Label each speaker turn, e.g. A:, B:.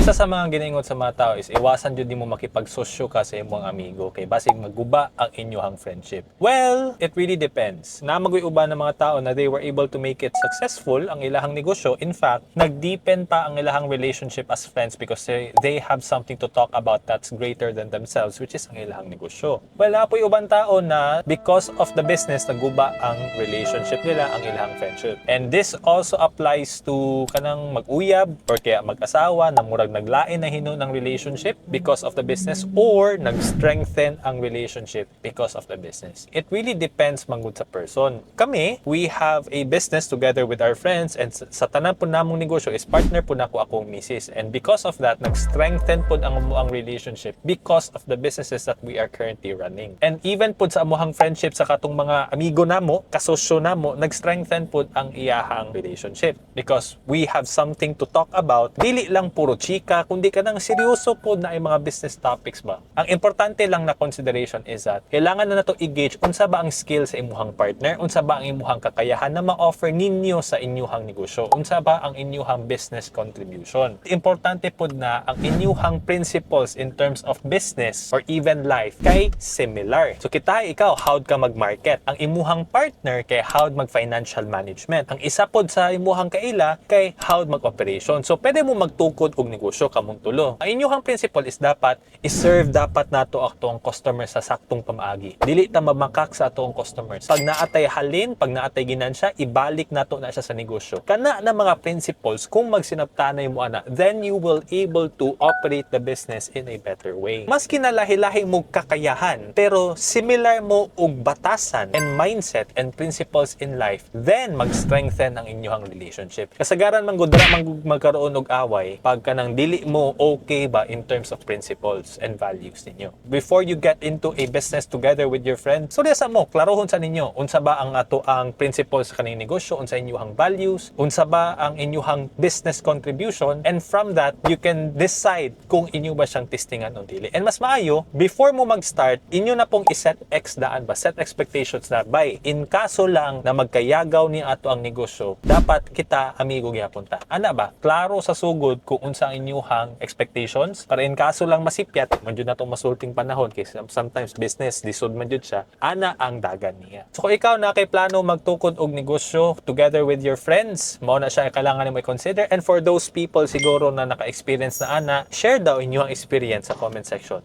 A: Isa sa mga ginaingon sa mga tao is iwasan jud nimo makipagsosyo ka sa imong amigo kay basig magguba ang inyong friendship. Well, it really depends. Na mag-uban ng mga tao na they were able to make it successful ang ilahang negosyo. In fact, nag-deepen pa ang ilahang relationship as friends because they have something to talk about that's greater than themselves, which is ang ilahang negosyo. Well, apoy uban tao na because of the business nagguba ang relationship nila, ang ilahang friendship. And this also applies to kanang mag-uyab or kaya mag-asawa na murag naglain na hino ng relationship because of the business or nag-strengthen ang relationship because of the business. It really depends manggod sa person. Kami, we have a business together with our friends and sa tanan po namong negosyo is partner po nako akong misis. And because of that, nag-strengthen po ang relationship because of the businesses that we are currently running. And even po sa amuhang friendship sa katong mga amigo namo, kasosyo namo, nag-strengthen po ang iyahang relationship because we have something to talk about. Dili lang puro chika, kundi ka nang seryoso po na ay mga business topics ba. Ang importante lang na consideration is that kailangan na nato i-gauge unsa ba ang skill sa imuhang partner, unsa ba ang imuhang kakayahan na ma-offer ninyo sa inyuhang negosyo, unsa ba ang inyuhang business contribution. Importante po na ang inyuhang principles in terms of business or even life kay similar. So kita ikaw howd ka mag-market, ang imuhang partner kay howd mag-financial management, ang isa pod sa imuhang kaila kay howd mag-operation. So pwede mo magtukod og negosyo kamong tulo. Ang inyuhang principle is dapat i-serve dapat nato ang customer sa saktong pamaagi. Dili ta mamakak sa atong customers. Pag naatay halin, pag naatay ginansya, ibalik nato na siya sa negosyo. Kana na mga principles kung magsinabtanay mo ana, then you will able to operate the business in a better way. Mas kinalahi-lahi mo kakayahan, pero similar mo og batasan and mindset and principles in life, then mag-strengthen ang inyong relationship. Kasagaran man gudra magkaroon og away pag kanang dili mo okay ba in terms of principles and values ninyo. Before you get into a business together with your friend, sulyasa mo, klarohon sa ninyo, unsa ba ang ato ang principles sa kaning negosyo, unsa inyuhang values, unsa ba ang inyuhang business contribution, and from that, you can decide kung inyo ba siyang testingan o dili. And mas maayo, before mo mag-start, inyo na pong iset daan ba, set expectations na, by, in kaso lang na magkayagaw ni ato ang negosyo, dapat kita amigo gyapon ta. Ana ba? Klaro sa sugod kung unsa ang inyuhang expectations, para in kaso lang masipyat, man jud natong masulting panahon, kasi sometimes business, lisod man jud siya, ana ang dagan niya. So kung ikaw na kay plano magtukod og negosyo together with your friends, mao na siya kailangan mo i-consider. And for those people siguro na naka-experience na ana, share daw inyong experience sa comment section.